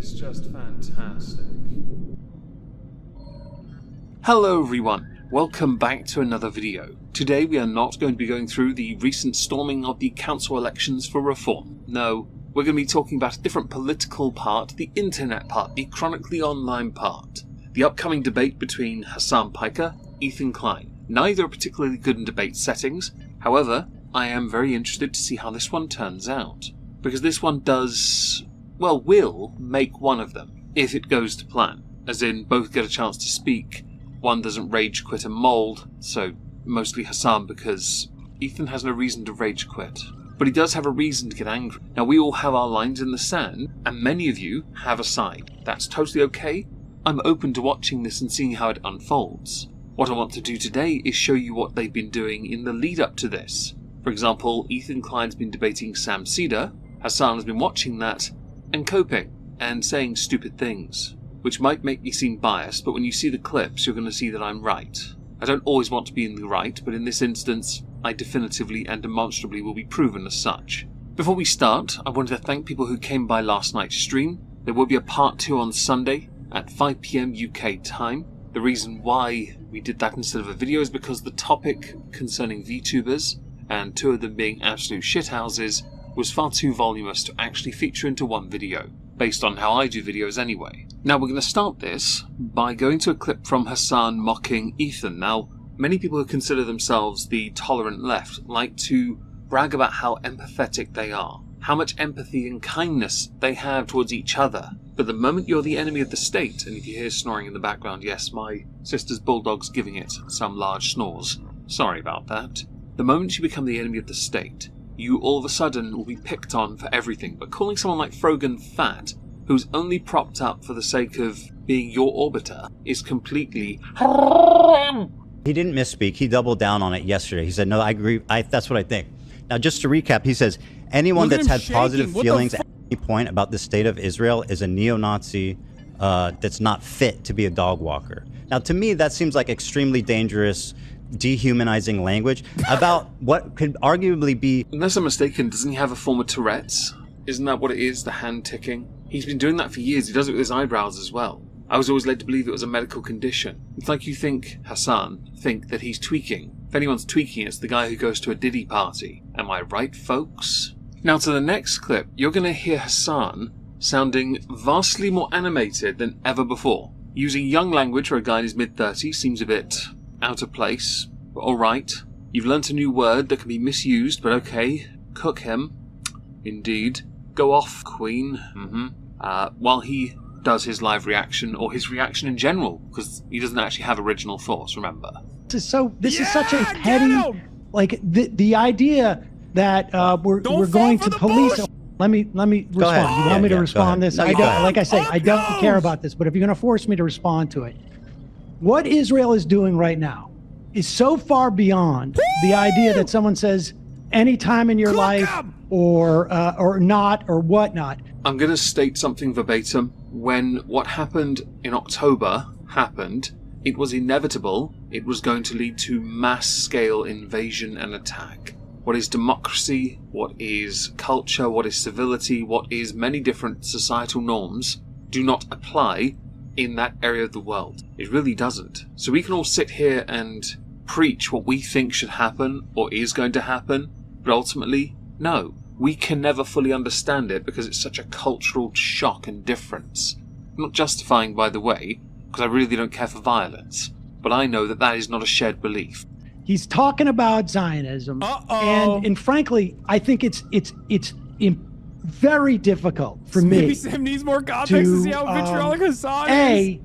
is just fantastic. Hello everyone, welcome back to another video. Today we are not going to be going through the recent storming of the council elections for reform. No, we're going to be talking about a different political part, the internet part, the chronically online part. The upcoming debate between Hasan Piker, Ethan Klein. Neither are particularly good in debate settings, however, I am very interested to see how this one turns out. Because this one will make one of them, if it goes to plan. As in, both get a chance to speak. One doesn't rage quit and mould, so mostly Hasan because Ethan has no reason to rage quit. But he does have a reason to get angry. Now we all have our lines in the sand, and many of you have a side. That's totally okay. I'm open to watching this and seeing how it unfolds. What I want to do today is show you what they've been doing in the lead up to this. For example, Ethan Klein's been debating Sam Cedar, Hasan has been watching that and coping and saying stupid things. Which might make me seem biased, but when you see the clips, you're going to see that I'm right. I don't always want to be in the right, but in this instance, I definitively and demonstrably will be proven as such. Before we start, I wanted to thank people who came by last night's stream. There will be a part 2 on Sunday at 5 PM UK time. The reason why we did that instead of a video is because the topic concerning VTubers, and 2 of them being absolute shithouses, was far too voluminous to actually feature into one video, based on how I do videos anyway. Now we're going to start this by going to a clip from Hasan mocking Ethan. Now, many people who consider themselves the tolerant left like to brag about how empathetic they are, how much empathy and kindness they have towards each other. But the moment you're the enemy of the state, and if you hear snoring in the background, yes, my sister's bulldog's giving it some large snores. Sorry about that. The moment you become the enemy of the state, you all of a sudden will be picked on for everything. But calling someone like Frogan fat, who's only propped up for the sake of being your orbiter, is completely... He didn't misspeak. He doubled down on it yesterday. He said, no, I agree. That's what I think. Now, just to recap, he says, anyone that's had positive feelings at any point about the state of Israel is a neo-Nazi that's not fit to be a dog walker. Now, to me, that seems like extremely dangerous, dehumanizing language about what could arguably be... Unless I'm mistaken, doesn't he have a form of Tourette's? Isn't that what it is, the hand ticking? He's been doing that for years. He does it with his eyebrows as well. I was always led to believe it was a medical condition. It's like you think, Hasan, that he's tweaking. If anyone's tweaking, it's the guy who goes to a Diddy party. Am I right, folks? Now to the next clip, you're going to hear Hasan sounding vastly more animated than ever before. Using young language for a guy in his mid-30s seems a bit out of place, but alright. You've learnt a new word that can be misused, but okay. Cook him. Indeed. Go off, Queen. While he does his live reaction, or his reaction in general, because he doesn't actually have original thoughts, remember. This is such a petty, like, the idea that we're going to police... Let me respond. You want me to respond this? No, like I say, I don't care about this, but if you're going to force me to respond to it, what Israel is doing right now is so far beyond the idea that someone says any time in your life or not or whatnot. I'm going to state something verbatim. When what happened in October happened, it was inevitable. It was going to lead to mass-scale invasion and attack. What is democracy? What is culture? What is civility? What is many different societal norms do not apply in that area of the world. It really doesn't. So we can all sit here and preach what we think should happen or is going to happen, but ultimately, no. We can never fully understand it because it's such a cultural shock and difference. I'm not justifying, by the way, because I really don't care for violence, but I know that that is not a shared belief. He's talking about Zionism, and frankly, I think it's very difficult for me. Maybe Sam needs more context to see how vitriolic Hasan is.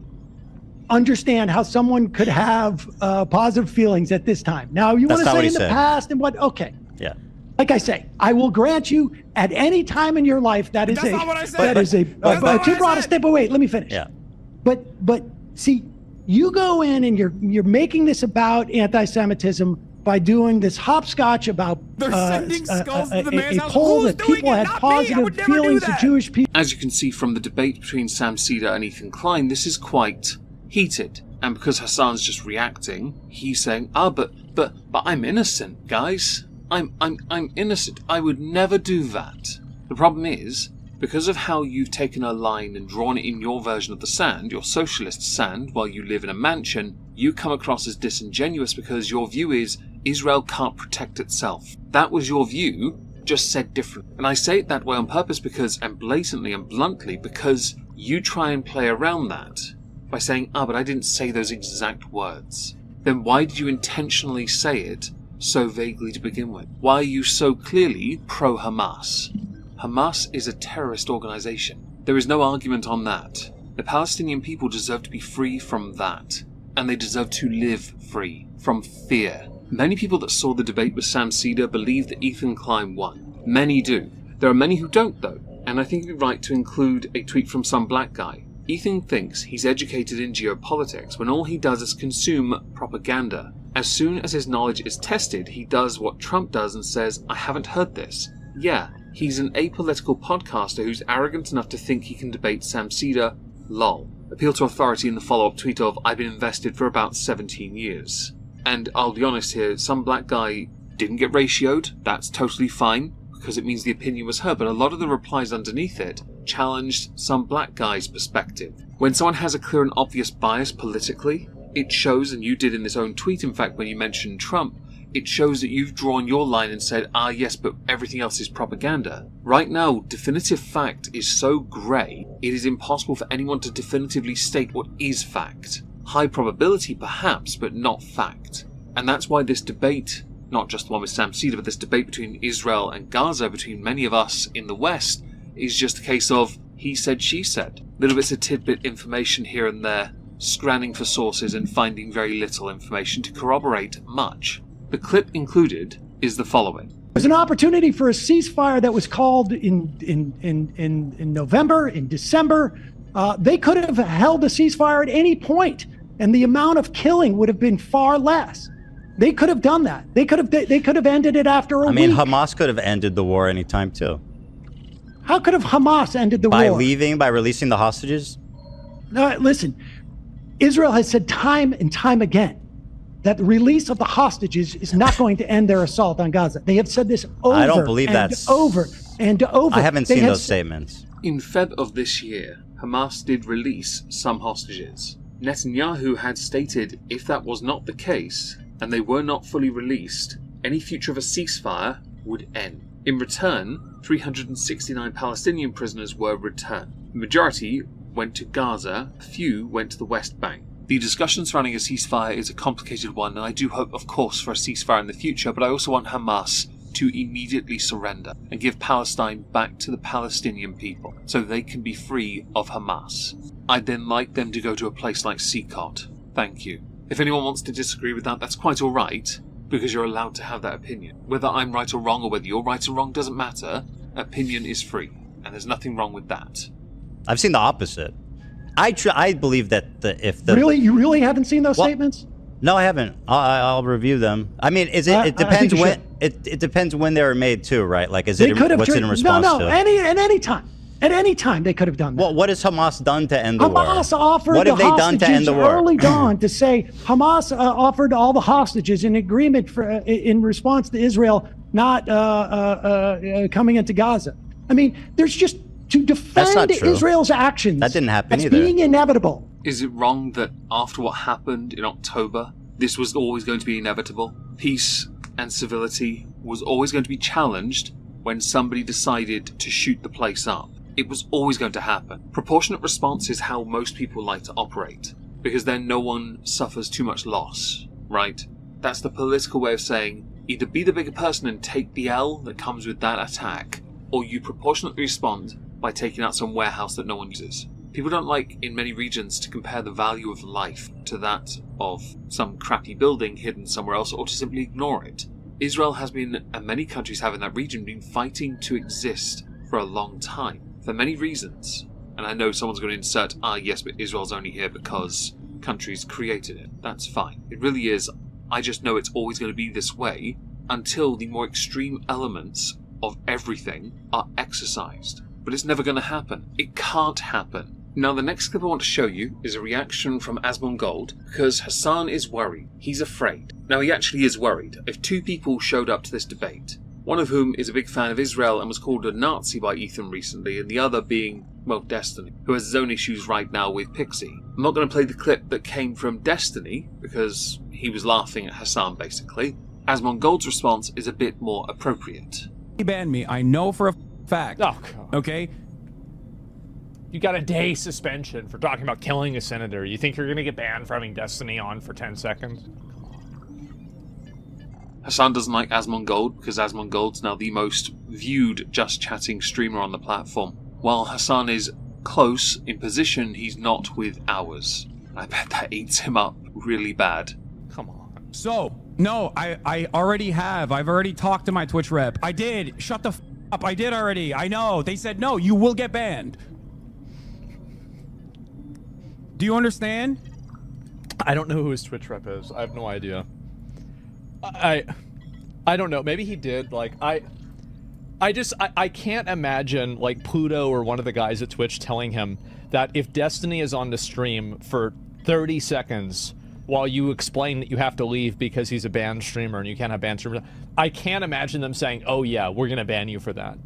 Understand how someone could have positive feelings at this time. Now, you want to say in the past and what? Okay. Yeah. Like I say, I will grant you at any time in your life that is too broad a step. But wait, let me finish. Yeah. But see, you go in and you're making this about anti-Semitism by doing this hopscotch about a poll that people had positive feelings to Jewish people. As you can see from the debate between Sam Cedar and Ethan Klein, this is quite heated. And because Hasan's just reacting, he's saying, but I'm innocent, guys. I'm innocent. I would never do that. The problem is, because of how you've taken a line and drawn it in your version of the sand, your socialist sand, while you live in a mansion, you come across as disingenuous because your view is Israel can't protect itself. That was your view, just said different. And I say it that way on purpose because, and blatantly and bluntly, because you try and play around that by saying, but I didn't say those exact words. Then why did you intentionally say it so vaguely to begin with? Why are you so clearly pro-Hamas? Hamas is a terrorist organization. There is no argument on that. The Palestinian people deserve to be free from that. And they deserve to live free from fear. Many people that saw the debate with Sam Seder believe that Ethan Klein won. Many do. There are many who don't though. And I think it would be right to include a tweet from some black guy. Ethan thinks he's educated in geopolitics when all he does is consume propaganda. As soon as his knowledge is tested, he does what Trump does and says, I haven't heard this. Yeah, he's an apolitical podcaster who's arrogant enough to think he can debate Sam Seder. Lol. Appeal to authority in the follow-up tweet of, I've been invested for about 17 years. And I'll be honest here, some black guy didn't get ratioed. That's totally fine, because it means the opinion was heard, but a lot of the replies underneath it challenged some black guy's perspective. When someone has a clear and obvious bias politically, it shows, and you did in this own tweet, in fact, when you mentioned Trump, it shows that you've drawn your line and said, yes, but everything else is propaganda. Right now, definitive fact is so grey, it is impossible for anyone to definitively state what is fact. High probability, perhaps, but not fact. And that's why this debate, not just the one with Sam Seder, but this debate between Israel and Gaza, between many of us in the West, is just a case of he said, she said. Little bits of tidbit information here and there, scanning for sources and finding very little information to corroborate much. The clip included is the following. There's an opportunity for a ceasefire that was called in November, in December. They could have held a ceasefire at any point, and the amount of killing would have been far less. They could have done that. They could have ended it after a week. I mean, Hamas could have ended the war anytime too. How could have Hamas ended the war? By releasing the hostages? No, listen, Israel has said time and time again that the release of the hostages is not going to end their assault on Gaza. They have said this over I don't believe and that's over and over. I haven't seen those statements. In Feb of this year, Hamas did release some hostages. Netanyahu had stated if that was not the case, and they were not fully released, any future of a ceasefire would end. In return, 369 Palestinian prisoners were returned. The majority went to Gaza, a few went to the West Bank. The discussion surrounding a ceasefire is a complicated one, and I do hope, of course, for a ceasefire in the future, but I also want Hamas to immediately surrender and give Palestine back to the Palestinian people so they can be free of Hamas. I'd then like them to go to a place like Sikot. Thank you. If anyone wants to disagree with that, that's quite alright, because you're allowed to have that opinion. Whether I'm right or wrong, or whether you're right or wrong, doesn't matter. Opinion is free, and there's nothing wrong with that. I've seen the opposite. I believe that you really haven't seen those statements? No, I haven't. I'll review them. I mean, it depends when it depends when they were made too, right? Like, is it what's it in response to? No, at any time they could have done that. Well, what has Hamas done to end the war? Hamas offered what have they done to end the war? Early dawn to say Hamas offered all the hostages in agreement in response to Israel not coming into Gaza. I mean, there's just to defend Israel's actions. That didn't happen either. It's being inevitable. Is it wrong that after what happened in October, this was always going to be inevitable? Peace and civility was always going to be challenged when somebody decided to shoot the place up. It was always going to happen. Proportionate response is how most people like to operate, because then no one suffers too much loss, right? That's the political way of saying, either be the bigger person and take the L that comes with that attack, or you proportionately respond by taking out some warehouse that no one uses. People don't like, in many regions, to compare the value of life to that of some crappy building hidden somewhere else, or to simply ignore it. Israel has been, and many countries have in that region, been fighting to exist for a long time, for many reasons. And I know someone's going to insert, yes, but Israel's only here because countries created it. That's fine. It really is. I just know it's always going to be this way until the more extreme elements of everything are exercised. But it's never going to happen. It can't happen. Now, the next clip I want to show you is a reaction from Asmongold, because Hasan is worried. He's afraid. Now, he actually is worried. If two people showed up to this debate, one of whom is a big fan of Israel and was called a Nazi by Ethan recently, and the other being, well, Destiny, who has his own issues right now with Pixie. I'm not going to play the clip that came from Destiny, because he was laughing at Hasan basically. Asmongold's response is a bit more appropriate. He banned me, I know for a fact. Oh, God. Okay? You got a day suspension for talking about killing a senator. You think you're gonna get banned for having Destiny on for 10 seconds? Hasan doesn't like Asmongold because Asmongold's now the most viewed Just Chatting streamer on the platform. While Hasan is close in position, he's not with ours. I bet that eats him up really bad. Come on. So, no, I already have. I've already talked to my Twitch rep. I did. Shut the f up. I did already. I know. They said, no, you will get banned. Do you understand? I don't know who his Twitch rep is. I have no idea. I don't know. Maybe he did. Like, I can't imagine, like, Pluto or one of the guys at Twitch telling him that if Destiny is on the stream for 30 seconds while you explain that you have to leave because he's a banned streamer and you can't have banned streamers, I can't imagine them saying, oh yeah, we're gonna ban you for that.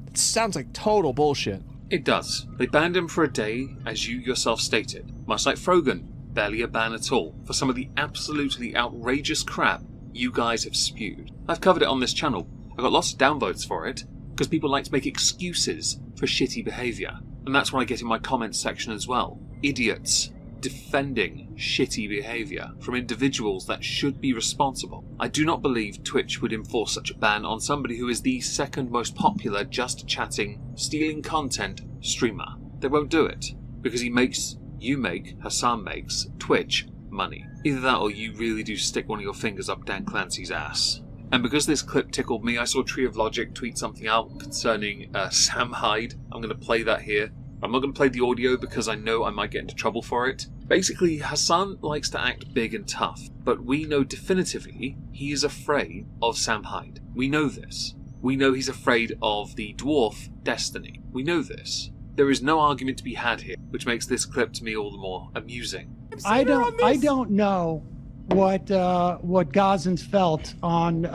It sounds like total bullshit. It does. They banned him for a day, as you yourself stated. Much like Frogan, barely a ban at all, for some of the absolutely outrageous crap you guys have spewed. I've covered it on this channel. I got lots of downvotes for it, because people like to make excuses for shitty behaviour. And that's what I get in my comments section as well. Idiots defending shitty behaviour from individuals that should be responsible. I do not believe Twitch would enforce such a ban on somebody who is the second most popular Just Chatting, stealing content streamer. They won't do it, because Hasan makes Twitch money. Either that or you really do stick one of your fingers up Dan Clancy's ass. And because this clip tickled me, I saw Tree of Logic tweet something out concerning Sam Hyde. I'm going to play that here. I'm not going to play the audio because I know I might get into trouble for it. Basically, Hasan likes to act big and tough, but we know definitively he is afraid of Sam Hyde. We know this. We know he's afraid of the dwarf Destiny. We know this. There is no argument to be had here, which makes this clip to me all the more amusing. I don't know what Gazans felt on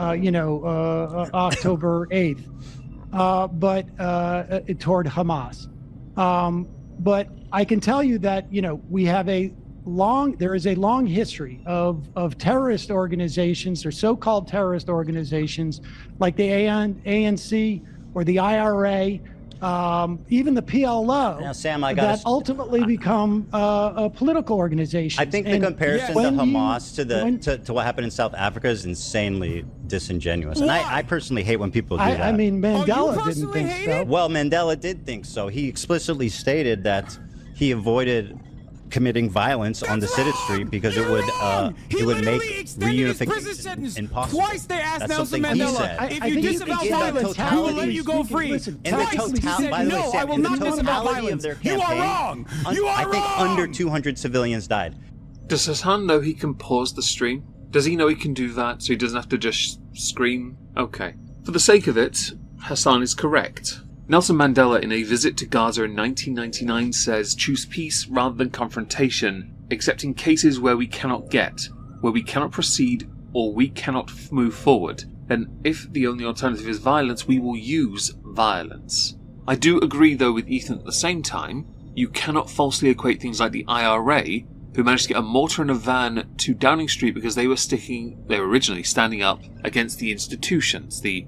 October 8th, but toward Hamas. But I can tell you that we have there is a long history of terrorist organizations or so-called terrorist organizations like the ANC or the IRA. Even the PLO, now, Sam, that ultimately become political organizations. I think the comparison to Hamas to what happened in South Africa is insanely disingenuous. And I personally hate when people do that. I mean, Mandela didn't think so. Well, Mandela did think so. He explicitly stated that he avoided committing violence on the citizenry because it would make reunification impossible. Twice they asked That's Nelson something he Mandela, said. if you disavow violence, we will let you go free. By the way, Sam, in the totality of their campaign, you are wrong. You are I think under 200 civilians died. Does Hasan know he can pause the stream? Does he know he can do that so he doesn't have to just scream? Okay. For the sake of it, Hasan is correct. Nelson Mandela, in a visit to Gaza in 1999, says, choose peace rather than confrontation, except in cases where we cannot proceed, or we cannot move forward. Then, if the only alternative is violence, we will use violence. I do agree, though, with Ethan at the same time. You cannot falsely equate things like the IRA, who managed to get a mortar and a van to Downing Street because they were originally standing up against the institutions, the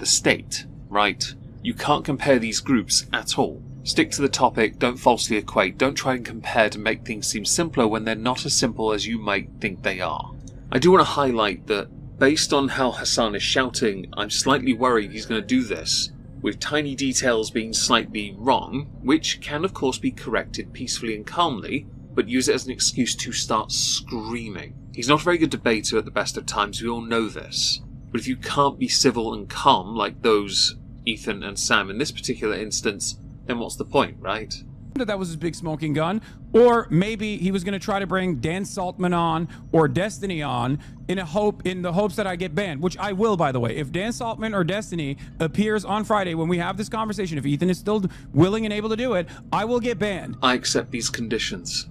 state, right? You can't compare these groups at all. Stick to the topic, don't falsely equate, don't try and compare to make things seem simpler when they're not as simple as you might think they are. I do want to highlight that, based on how Hasan is shouting, I'm slightly worried he's going to do this, with tiny details being slightly wrong, which can of course be corrected peacefully and calmly, but use it as an excuse to start screaming. He's not a very good debater at the best of times, we all know this. But if you can't be civil and calm like those Ethan and Sam in this particular instance, then what's the point, right? That was his big smoking gun. Or maybe he was going to try to bring Dan Saltman on or Destiny on in the hopes that I get banned, which I will, by the way. If Dan Saltman or Destiny appears on Friday when we have this conversation, if Ethan is still willing and able to do it, I will get banned. I accept these conditions.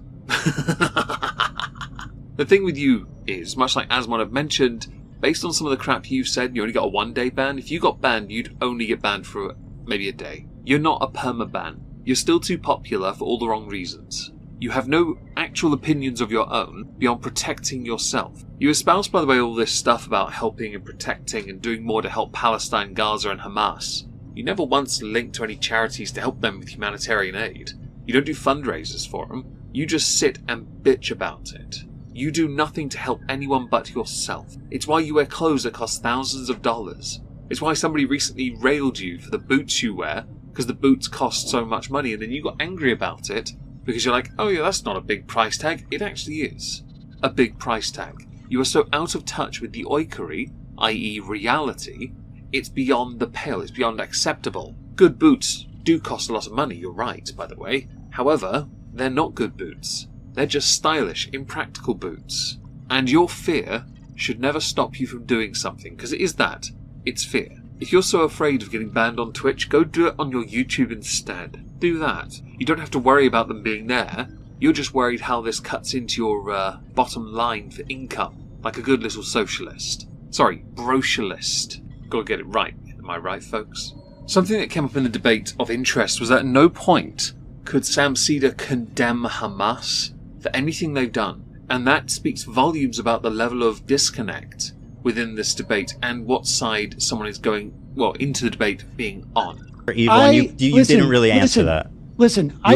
The thing with you is, much like Asmon have mentioned, based on some of the crap you've said, you only got a 1-day ban. If you got banned, you'd only get banned for maybe a day. You're not a perma-ban. You're still too popular for all the wrong reasons. You have no actual opinions of your own beyond protecting yourself. You espouse, by the way, all this stuff about helping and protecting and doing more to help Palestine, Gaza and Hamas. You never once linked to any charities to help them with humanitarian aid. You don't do fundraisers for them. You just sit and bitch about it. You do nothing to help anyone but yourself. It's why you wear clothes that cost thousands of dollars. It's why somebody recently railed you for the boots you wear, because the boots cost so much money, and then you got angry about it because you're like, oh yeah, that's not a big price tag. It actually is a big price tag. You are so out of touch with the oikory, i.e. reality, it's beyond the pale, it's beyond acceptable. Good boots do cost a lot of money, you're right, by the way. However, they're not good boots. They're just stylish, impractical boots. And your fear should never stop you from doing something, because it is that. It's fear. If you're so afraid of getting banned on Twitch, go do it on your YouTube instead. Do that. You don't have to worry about them being there. You're just worried how this cuts into your bottom line for income, like a good little socialist. Sorry, brochurist. Gotta get it right. Am I right, folks? Something that came up in the debate of interest was that at no point could Sam Seder condemn Hamas for anything they've done. And that speaks volumes about the level of disconnect within this debate and what side someone is going, well, into the debate being on. Evil, and you didn't really answer that. Listen, I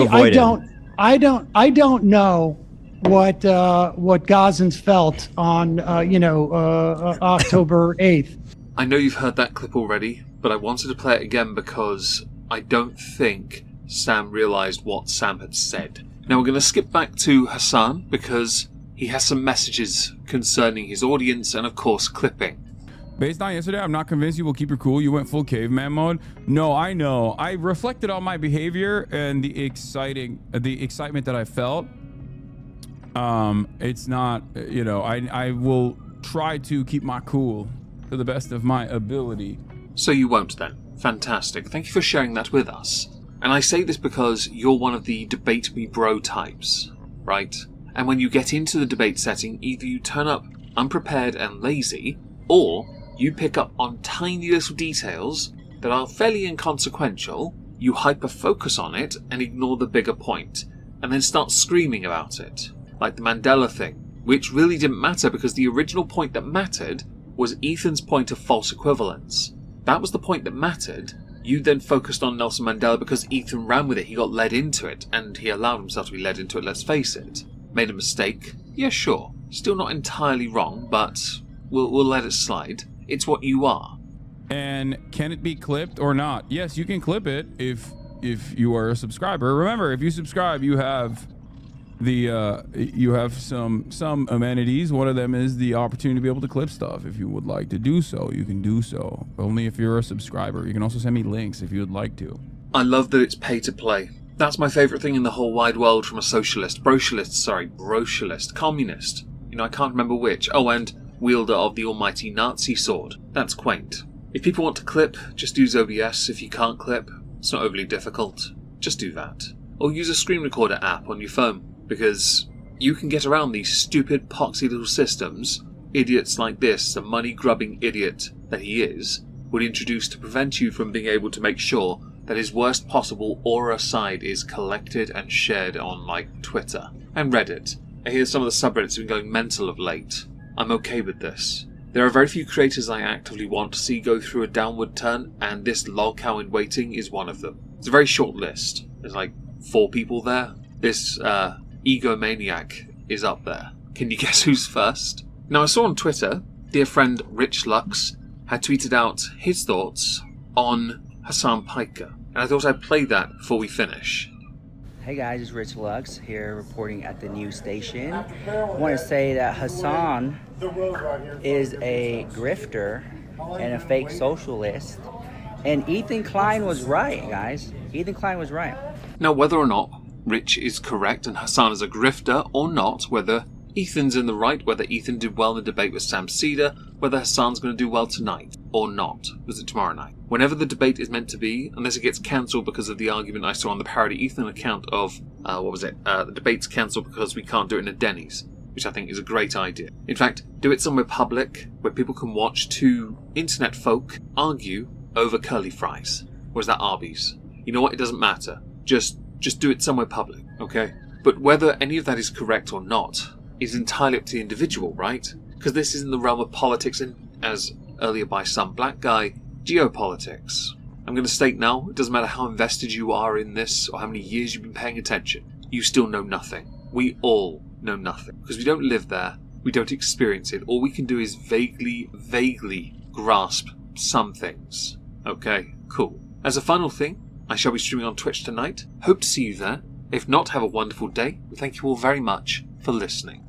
don't know what Gazans felt on October 8th. I know you've heard that clip already, but I wanted to play it again because I don't think Sam realised what Sam had said. Now we're going to skip back to Hasan because he has some messages concerning his audience and of course clipping. Based on yesterday, I'm not convinced you will keep your cool. You went full caveman mode. No, I know. I reflected on my behavior and the excitement that I felt. It's not, I will try to keep my cool to the best of my ability. So you won't then. Fantastic. Thank you for sharing that with us. And I say this because you're one of the debate me bro types, right? And when you get into the debate setting, either you turn up unprepared and lazy, or you pick up on tiny little details that are fairly inconsequential, you hyper-focus on it and ignore the bigger point, and then start screaming about it. Like the Mandela thing, which really didn't matter because the original point that mattered was Ethan's point of false equivalence. That was the point that mattered. You then focused on Nelson Mandela because Ethan ran with it, he got led into it, and he allowed himself to be led into it, let's face it. Made a mistake? Yeah, sure. Still not entirely wrong, but we'll let it slide. It's what you are. And can it be clipped or not? Yes, you can clip it if you are a subscriber. Remember, if you subscribe, you have some amenities. One of them is the opportunity to be able to clip stuff. If you would like to do so, you can do so. Only if you're a subscriber. You can also send me links if you would like to. I love that it's pay to play. That's my favourite thing in the whole wide world from a socialist, brocialist, communist. I can't remember which. Oh, and wielder of the almighty Nazi sword. That's quaint. If people want to clip, just use OBS. If you can't clip, it's not overly difficult. Just do that. Or use a screen recorder app on your phone, because you can get around these stupid, poxy little systems idiots like this, the money-grubbing idiot that he is, would introduce to prevent you from being able to make sure that his worst possible aura side is collected and shared on, like, Twitter and Reddit. I hear some of the subreddits have been going mental of late. I'm okay with this. There are very few creators I actively want to see go through a downward turn, and this lolcow in waiting is one of them. It's a very short list. There's like 4 people there. This egomaniac is up there. Can you guess who's first? Now I saw on Twitter, dear friend Rich Lux had tweeted out his thoughts on Hasan Piker, and I thought I'd play that before we finish. Hey guys, it's Rich Lux here reporting at the news station. I want to say that Hasan is a grifter and a fake socialist. And Ethan Klein was right, guys. Ethan Klein was right. Now, whether or not Rich is correct and Hasan is a grifter or not, whether Ethan's in the right, whether Ethan did well in the debate with Sam Seder, whether Hasan's going to do well tonight or not. Was it tomorrow night? Whenever the debate is meant to be, unless it gets cancelled because of the argument I saw on the Parody Ethan account of, the debate's cancelled because we can't do it in a Denny's. which I think is a great idea. In fact, do it somewhere public where people can watch two internet folk argue over curly fries. Or is that Arby's? You know what? It doesn't matter. Just do it somewhere public, okay? But whether any of that is correct or not is entirely up to the individual, right? Because this is in the realm of politics and, as earlier by some black guy, geopolitics. I'm going to state now, it doesn't matter how invested you are in this or how many years you've been paying attention, you still know nothing. We all know nothing. Because we don't live there, we don't experience it. All we can do is vaguely grasp some things. Okay, cool. As a final thing, I shall be streaming on Twitch tonight. Hope to see you there. If not, have a wonderful day. Thank you all very much for listening.